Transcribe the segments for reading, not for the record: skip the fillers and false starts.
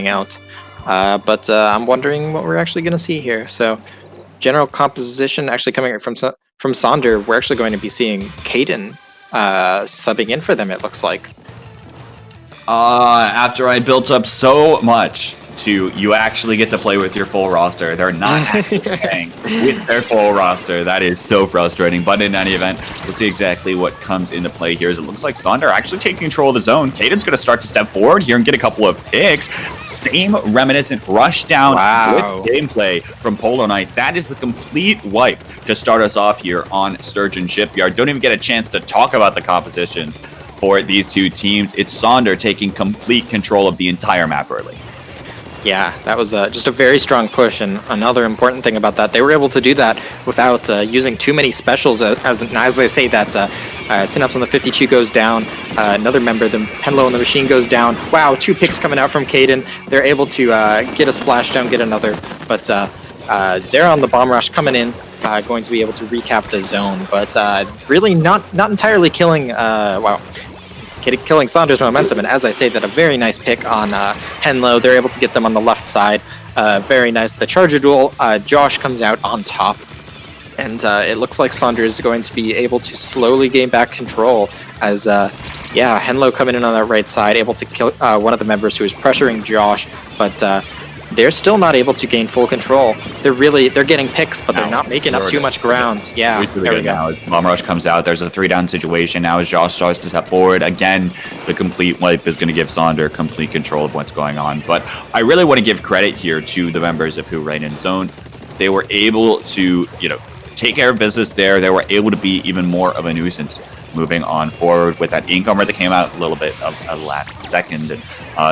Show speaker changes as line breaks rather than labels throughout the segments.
coming out. But I'm wondering what we're actually going to see here. So, general composition actually coming from Sonder, we're actually going to be seeing Caden subbing in for them, it looks like.
After I built up so much to you actually get to play with your full roster, they're not playing with their full roster. That is so frustrating. But in any event, we'll see exactly what comes into play here. As it looks like Sonder actually taking control of the zone. Caden's going to start to step forward here and get a couple of picks. Same reminiscent rush down with gameplay from Polo Knight. That is the complete wipe to start us off here on Sturgeon Shipyard. Don't even get a chance to talk about the compositions for these two teams. It's Sonder taking complete control of the entire map early.
Yeah, that was just a very strong push, and another important thing about that, they were able to do that without using too many specials. As I say that, Synapse on the 52 goes down, another member, the Henlo on the machine goes down. Wow, 2 picks coming out from Caden. They're able to get a splashdown, get another, but Zera on the bomb rush coming in, going to be able to recap the zone, but really not entirely killing, killing Sonder's momentum. And as I say that, a very nice pick on Henlo. They're able to get them on the left side. Very nice. The Charger duel, Josh comes out on top. And it looks like Sonder is going to be able to slowly gain back control as, Henlo coming in on that right side, able to kill one of the members who is pressuring Josh, but they're still not able to gain full control. They're getting picks, but they're not making up too much ground. Yeah, there we go.
Now as Bomb Rush comes out, there's a 3-down situation. Now as Josh starts to step forward, again, the complete wipe is going to give Sonder complete control of what's going on. But I really want to give credit here to the members of Whorainzone. They were able to, take care of business there. They were able to be even more of a nuisance moving on forward with that incomer that came out a little bit of a last second. And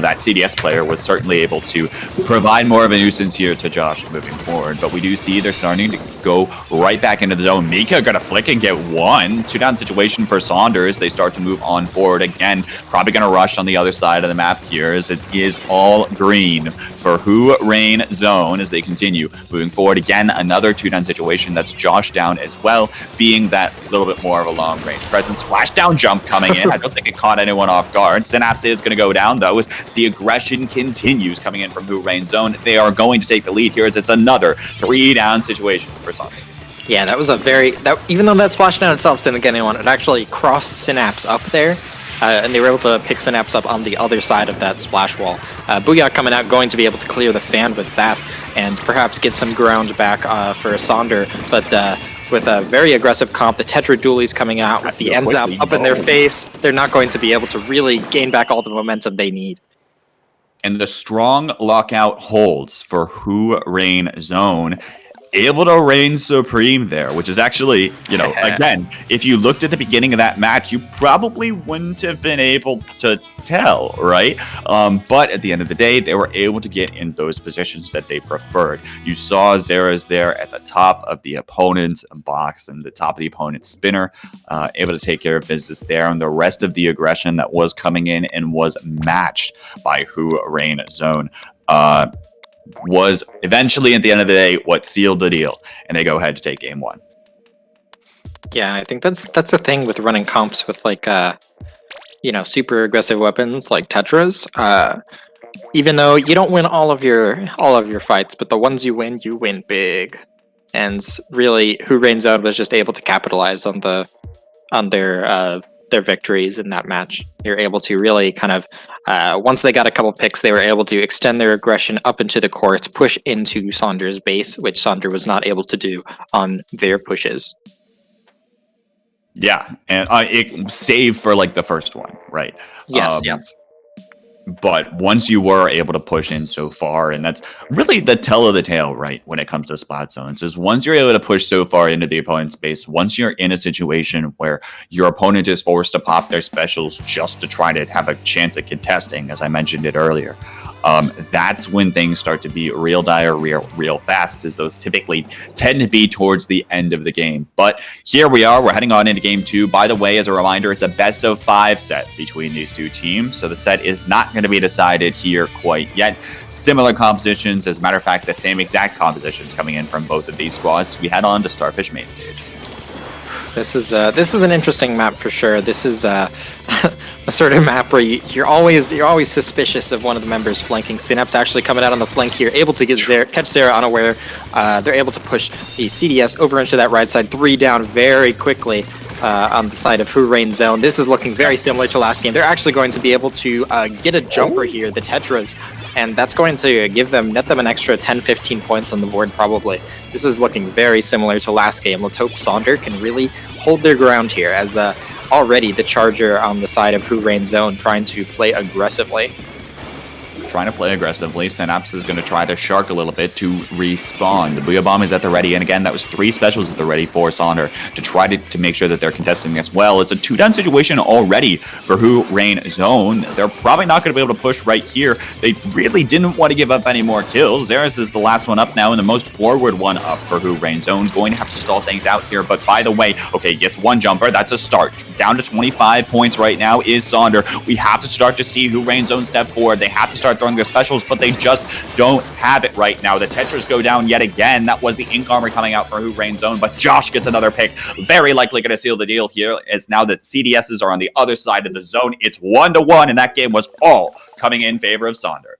that CDS player was certainly able to provide more of a nuisance here to Josh moving forward. But we do see they're starting to go right back into the zone. Mika got a flick and get 1. 2-down situation for Saunders. They start to move on forward again. Probably going to rush on the other side of the map here as it is all green for Whorainzone as they continue moving forward. Again, another 2-down situation. That's Josh down as well, being that little bit more of a long range presence. Splashdown jump coming in. I don't think it caught anyone off guard. Synapse is going to go down, though, as the aggression continues coming in from Whorainzone. They are going to take the lead here as it's another 3-down situation for Sonder.
Yeah, that was even though that splashdown itself didn't get anyone, it actually crossed Synapse up there. And they were able to pick Synapse up on the other side of that splash wall. Booyah coming out, going to be able to clear the fan with that, and perhaps get some ground back for Sonder. But with a very aggressive comp, the Tetra Dualies coming out with the ends up in their face, they're not going to be able to really gain back all the momentum they need.
And the strong lockout holds for Whorainzone, able to reign supreme there, which is actually, again, if you looked at the beginning of that match, you probably wouldn't have been able to tell, right? But at the end of the day, they were able to get in those positions that they preferred. You saw Zera's there at the top of the opponent's box and the top of the opponent's spinner, able to take care of business there, and the rest of the aggression that was coming in and was matched by Whorainzone was eventually, at the end of the day, what sealed the deal, and they go ahead to take game 1.
Yeah, I think that's the thing with running comps with super aggressive weapons like Tetras. Even though you don't win all of your fights, but the ones you win big. And really, Whorainzone was just able to capitalize on their victories in that match. They're able to really kind of, once they got a couple picks, they were able to extend their aggression up into the court, push into Sonder's base, which Sonder was not able to do on their pushes.
Yeah, and it saved for the first one, right?
Yes.
But once you were able to push in so far, and that's really the tell of the tale, right, when it comes to splat zones, is once you're able to push so far into the opponent's base, once you're in a situation where your opponent is forced to pop their specials just to try to have a chance at contesting, as I mentioned it earlier, that's when things start to be real dire, real fast, as those typically tend to be towards the end of the game. But here we are, we're heading on into game 2. By the way, as a reminder, it's a best of 5 set between these two teams, so the set is not going to be decided here quite yet. Similar compositions, as a matter of fact, the same exact compositions coming in from both of these squads. We head on to Starfish main stage.
This is an interesting map for sure. This is a sort of map where you're always suspicious of one of the members flanking. Synapse actually coming out on the flank here, able to get catch Zera unaware. They're able to push the CDS over into that right side, 3 down very quickly on the side of Whorainzone. This is looking very similar to last game. They're actually going to be able to get a jumper here, the Tetras, and that's going to net them an extra 10-15 points on the board probably. This is looking very similar to last game. Let's hope Sonder can really hold their ground here, as already the Charger on the side of Whorainzone trying to play aggressively.
Synapse is going to try to shark a little bit to respawn. The Booyah Bomb is at the ready, and again, that was 3 specials at the ready for Sonder to try to make sure that they're contesting this well. It's a 2-down situation already for Whorainzone. They're probably not going to be able to push right here. They really didn't want to give up any more kills. Zeras is the last one up now, and the most forward one up for Whorainzone. Going to have to stall things out here, but by the way, okay, gets 1 jumper. That's a start. Down to 25 points right now is Sonder. We have to start to see Whorainzone step forward. They have to start throwing their specials, but they just don't have it right now. The Tetras go down yet again. That was the Ink Armor coming out for Whorainzone, but Josh gets another pick. Very likely going to seal the deal here, as now that CDSs are on the other side of the zone. It's 1-1, and that game was all coming in favor of Sonder.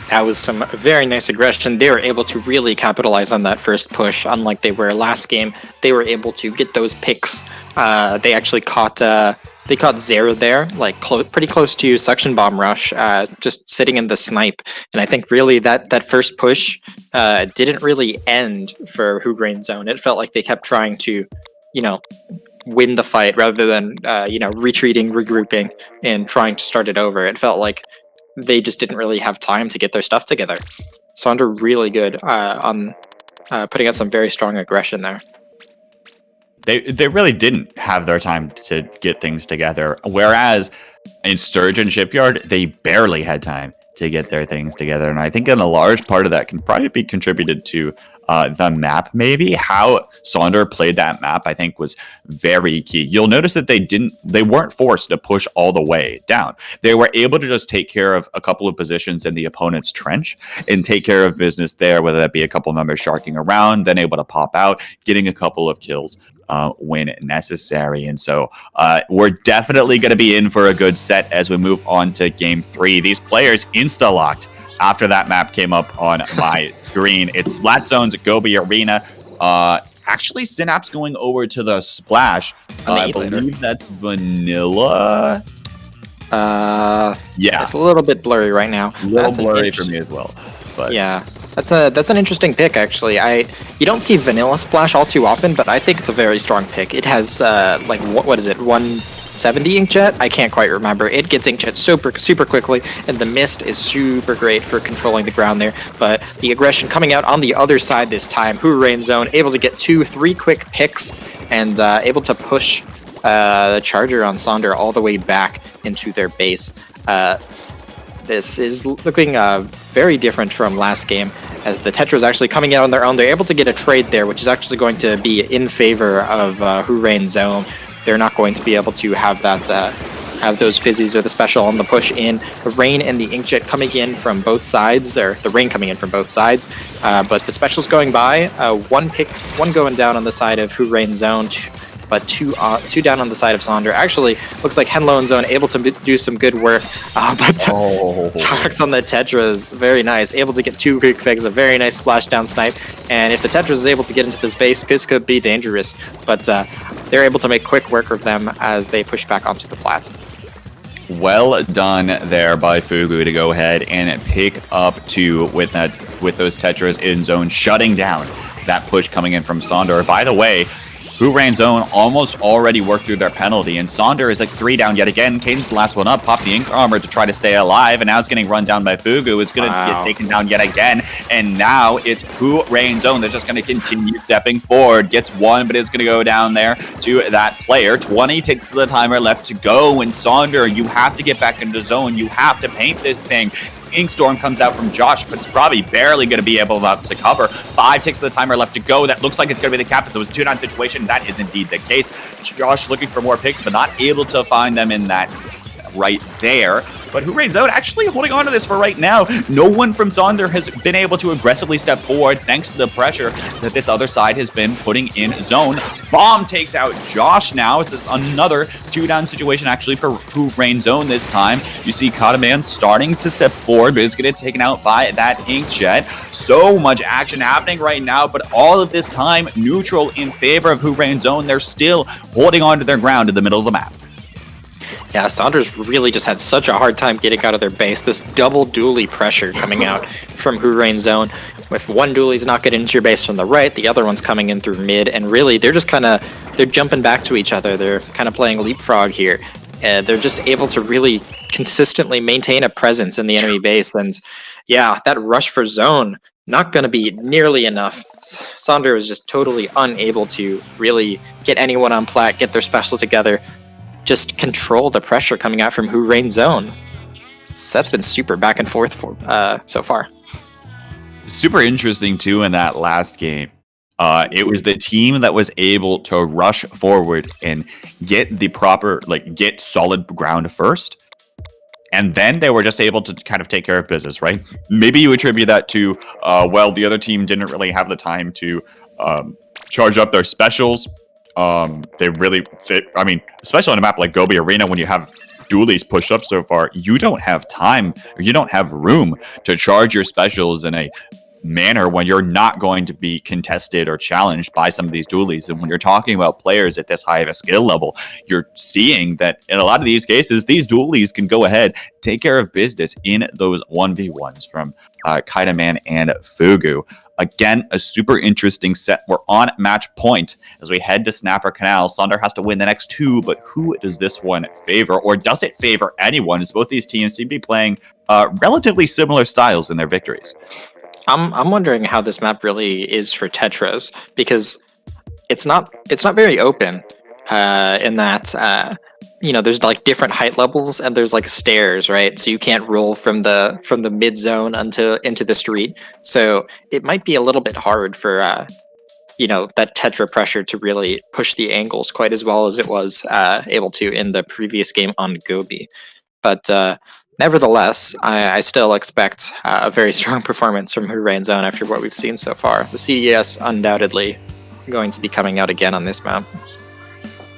That was some very nice aggression. They were able to really capitalize on that first push. Unlike they were last game, they were able to get those picks. They actually caught Zera there, like pretty close to Suction Bomb Rush, just sitting in the snipe. And I think really that first push didn't really end for Whorainzone. It felt like they kept trying to, win the fight rather than, retreating, regrouping, and trying to start it over. It felt like they just didn't really have time to get their stuff together. Sonder really good on putting out some very strong aggression there.
They really didn't have their time to get things together, whereas in Sturgeon Shipyard, they barely had time to get their things together. And I think in a large part of that can probably be contributed to the map, maybe. How Sonder played that map, I think, was very key. You'll notice that they weren't forced to push all the way down. They were able to just take care of a couple of positions in the opponent's trench and take care of business there, whether that be a couple members sharking around, then able to pop out, getting a couple of kills when necessary. And so we're definitely going to be in for a good set as we move on to game 3. These players insta-locked after that map came up on my screen. It's Splat Zones Gobi Arena. Actually, Synapse going over to the Splash. I believe that's vanilla. Yeah.
It's a little bit blurry right now.
A little blurry for me as well. But
yeah. That's an interesting pick, actually. You don't see Vanilla Splash all too often, but I think it's a very strong pick. It has what is it, 170 inkjet? I can't quite remember. It gets inkjet super quickly, and the mist is super great for controlling the ground there. But the aggression coming out on the other side this time. Whorainzone able to get 2-3 quick picks and able to push the Charger on Sonder all the way back into their base. This is looking very different from last game, as the Tetras actually coming out on their own. They're able to get a trade there, which is actually going to be in favor of Whorainzone. They're not going to be able to have that have those fizzies or the special on the push in. The rain and the inkjet coming in from both sides, or the rain coming in from both sides, but the specials going by. One going down on the side of Whorainzone, but two down on the side of Sonder. Actually, looks like Henloenzone able to do some good work, but Talks on the Tetras, very nice. Able to get 2 quick picks, a very nice splashdown snipe, and if the Tetras is able to get into this base, this could be dangerous, but they're able to make quick work of them as they push back onto the plat.
Well done there by Fugu to go ahead and pick up 2 with those Tetras in zone, shutting down that push coming in from Sonder. By the way, Whorainzone almost already worked through their penalty, and Sonder is like 3 down yet again. Caden's the last one up, popped the Ink Armor to try to stay alive, and now it's getting run down by Fugu. It's going to get taken down yet again, and now it's Whorainzone. They're just going to continue stepping forward. Gets 1, but is going to go down there to that player. 20 takes the timer left to go, and Sonder, you have to get back into the zone. You have to paint this thing. Inkstorm comes out from Josh, but it's probably barely going to be able to cover. 5 ticks of the timer left to go. That looks like it's going to be the captain. So it's a 2-9 situation. That is indeed the case. Josh looking for more picks, but not able to find them in that right there. But Whorainzone actually holding on to this for right now. No one from Sonder has been able to aggressively step forward thanks to the pressure that this other side has been putting in zone. Bomb takes out Josh now. It's another 2-down situation actually for Whorainzone this time. You see Kataman starting to step forward, but it's going to get taken out by that Inkjet. So much action happening right now, but all of this time neutral in favor of Whorainzone. They're still holding on to their ground in the middle of the map.
Yeah, Sonder's really just had such a hard time getting out of their base. This double dually pressure coming out from Whorainzone. If one dualie's not getting into your base from the right, the other one's coming in through mid, and really they're just they're jumping back to each other. They're kind of playing leapfrog here. And they're just able to really consistently maintain a presence in the enemy base. And yeah, that rush for zone, not going to be nearly enough. Sonder was just totally unable to really get anyone on plat, get their specials together, just control the pressure coming out from Whorainzone. That's been super back and forth for so far.
Super interesting too in that last game. It was the team that was able to rush forward and get the proper, get solid ground first. And then they were just able to kind of take care of business, right? Maybe you attribute that to, well, the other team didn't really have the time to charge up their specials. They really, I mean, especially on a map like Gobi Arena, when you have dualies pushed up so far, you don't have time, or you don't have room to charge your specials in a manner when you're not going to be contested or challenged by some of these dualies. And when you're talking about players at this high of a skill level, you're seeing that in a lot of these cases, these dualies can go ahead, take care of business in those 1v1s from Kaidaman and Fugu. Again, a super interesting set. We're on match point as we head to Snapper Canal. Sonder has to win the next two, but who does this one favor, or does it favor anyone? As both these teams seem to be playing relatively similar styles in their victories.
I'm wondering how this map really is for Tetras, because it's not very open in that there's like different height levels and there's like stairs, right? So you can't roll from the mid zone into the street. So it might be a little bit hard for that Tetra pressure to really push the angles quite as well as it was able to in the previous game on Gobi. But nevertheless, I still expect a very strong performance from Whorainzone after what we've seen so far. The CES undoubtedly going to be coming out again on this map.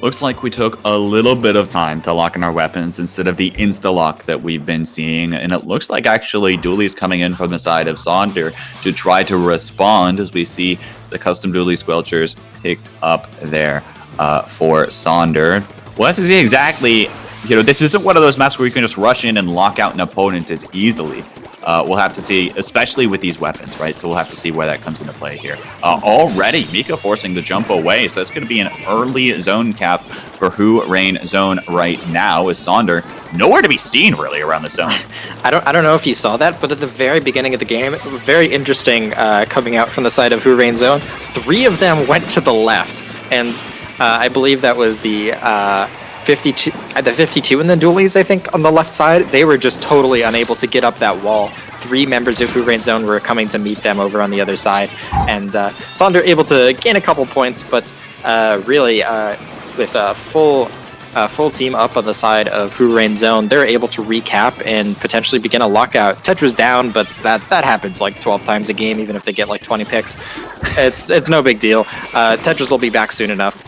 Looks like we took a little bit of time to lock in our weapons instead of the insta-lock that we've been seeing. And it looks like actually dualies coming in from the side of Sonder to try to respond as we see the custom dualie squelchers picked up there for Sonder. Well, that's exactly, this isn't one of those maps where you can just rush in and lock out an opponent as easily. We'll have to see, especially with these weapons, right? So we'll have to see where that comes into play here. Already, Mika forcing the jump away, so that's going to be an early zone cap for Whorainzone right now, with Sonder nowhere to be seen really around the zone.
I don't know if you saw that, but at the very beginning of the game, very interesting coming out from the side of Whorainzone. 3 of them went to the left, and I believe that was the 52 and the dualies, I think, on the left side. They were just totally unable to get up that wall. 3 members of Whorainzone were coming to meet them over on the other side, and Sonder able to gain a couple points, but really with a full team up on the side of Whorainzone, they're able to recap and potentially begin a lockout. Tetra's down, but that happens like 12 times a game, even if they get like 20 picks. It's no big deal. Tetras will be back soon enough.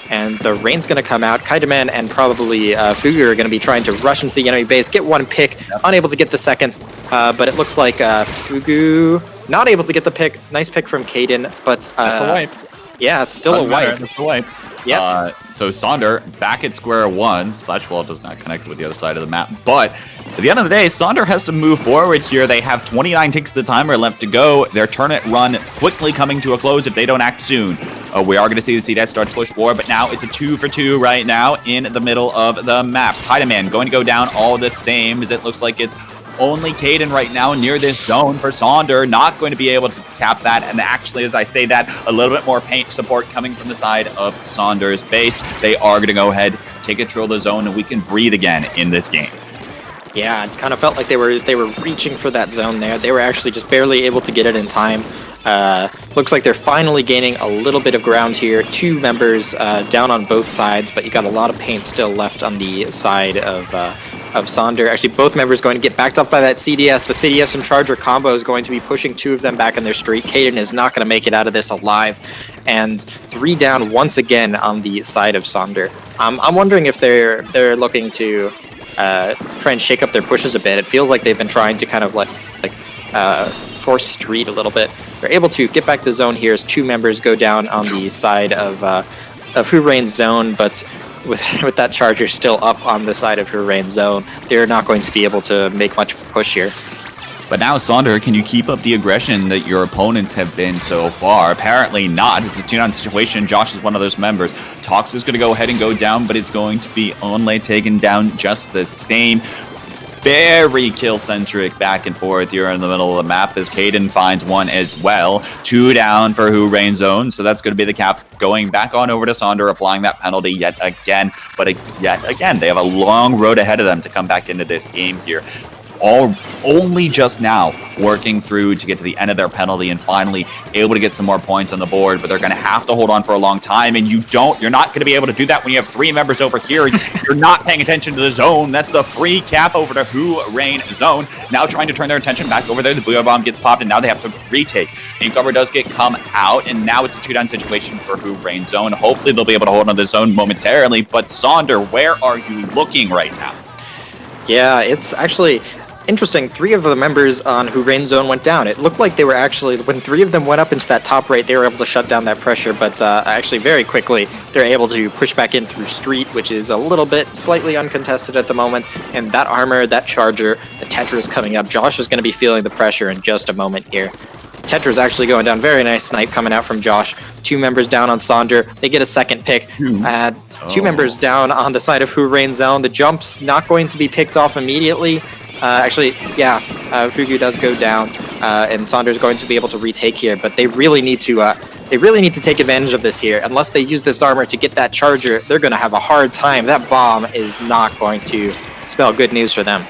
And the rain's going to come out. Kaidaman and probably Fugu are going to be trying to rush into the enemy base, get 1 pick, unable to get the second. But it looks like Fugu not able to get the pick. Nice pick from Kaden, but
that's a wipe.
Yeah, it's still a wipe.
That's a wipe.
Yeah.
So Sonder back at square one. Splash Wall does not connect with the other side of the map, but at the end of the day, Sonder has to move forward here. They have 29 ticks of the timer left to go. Their turnip run quickly coming to a close if they don't act soon. We are going to see the CDS start to push forward, but now it's a 2-for-2 right now in the middle of the map. Kaidaman going to go down all the same, as it looks like it's only Kaden right now near this zone for Sonder, not going to be able to cap that. And actually, as I say that, a little bit more paint support coming from the side of Sonder's base. They are going to go ahead, take control of the zone, and we can breathe again in this game.
Yeah, it kind of felt like they were reaching for that zone there. They were actually just barely able to get it in time. Looks like they're finally gaining a little bit of ground here. Two members down on both sides, but you got a lot of paint still left on the side of Sonder. Actually, both members going to get backed up by that CDS. The CDS and Charger combo is going to be pushing two of them back in their street. Caden is not going to make it out of this alive. And 3 down once again on the side of Sonder. I'm wondering if they're looking to try and shake up their pushes a bit. It feels like they've been trying to kind of force street a little bit. They're able to get back the zone here as two members go down on the side of Whorainzone, but with that Charger still up on the side of Whorainzone, they're not going to be able to make much of a push here.
But now, Sonder, can you keep up the aggression that your opponents have been so far? Apparently not. It's a 2-down situation. Josh is one of those members. Tox is going to go ahead and go down, but it's going to be only taken down just the same. Very kill-centric back and forth here in the middle of the map as Caden finds one as well. 2 down for Whorainzone, so that's going to be the cap going back on over to Sonder, applying that penalty yet again. But yet again, they have a long road ahead of them to come back into this game here. Only just now working through to get to the end of their penalty and finally able to get some more points on the board, but they're going to have to hold on for a long time, and you're not going to be able to do that when you have 3 members over here. You're not paying attention to the zone. That's the free cap over to Whorainzone. Now trying to turn their attention back over there. The blue bomb gets popped, and now they have to retake. Team cover does come out, and now it's a 2-down situation for Whorainzone. Hopefully they'll be able to hold on to the zone momentarily, but Sonder, where are you looking right now?
Yeah, it's actually interesting. 3 of the members on Whorainzone went down. It looked like they were actually, when 3 of them went up into that top right, they were able to shut down that pressure, but actually very quickly, they're able to push back in through street, which is a little bit slightly uncontested at the moment, and that armor, that Charger, the Tetra is coming up. Josh is going to be feeling the pressure in just a moment here. Tetra's actually going down. Very nice snipe coming out from Josh. 2 members down on Sonder. They get a second pick. 2 members down on the side of Whorainzone. The jump's not going to be picked off immediately. Fugu does go down, and Sonder's going to be able to retake here, but they really need to take advantage of this here. Unless they use this armor to get that Charger, they're going to have a hard time. That bomb is not going to spell good news for them.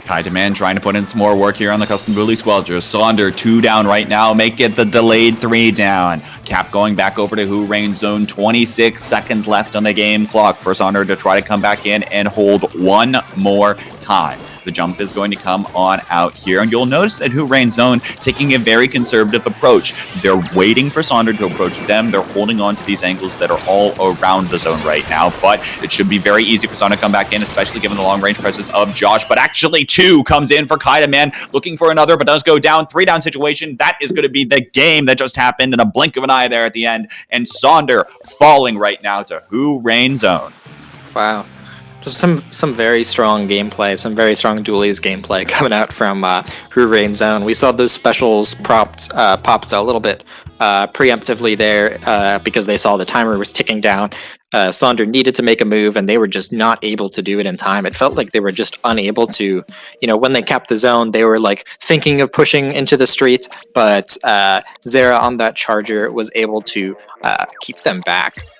High Demand trying to put in some more work here on the custom bully squelcher. Sonder 2 down right now. Make it the delayed 3 down. Cap going back over to Whorainzone. 26 seconds left on the game clock for Sonder to try to come back in and hold one more time. The jump is going to come on out here, and you'll notice that Whorainzone taking a very conservative approach. They're waiting for Sonder to approach them. They're holding on to these angles that are all around the zone right now, but it should be very easy for Sonder to come back in, especially given the long-range presence of Josh. But actually, 2 comes in for Kaida Man, looking for another, but does go down. 3-down situation. That is going to be the game that just happened in a blink of an eye there at the end, and Sonder falling right now to Whorainzone.
Wow. Just some very strong gameplay, some very strong dualies gameplay coming out from Whorainzone. We saw those specials popped a little bit preemptively there because they saw the timer was ticking down. Sonder needed to make a move, and they were just not able to do it in time. It felt like they were just unable to, when they capped the zone, they were like thinking of pushing into the street, but Zera on that Charger was able to keep them back.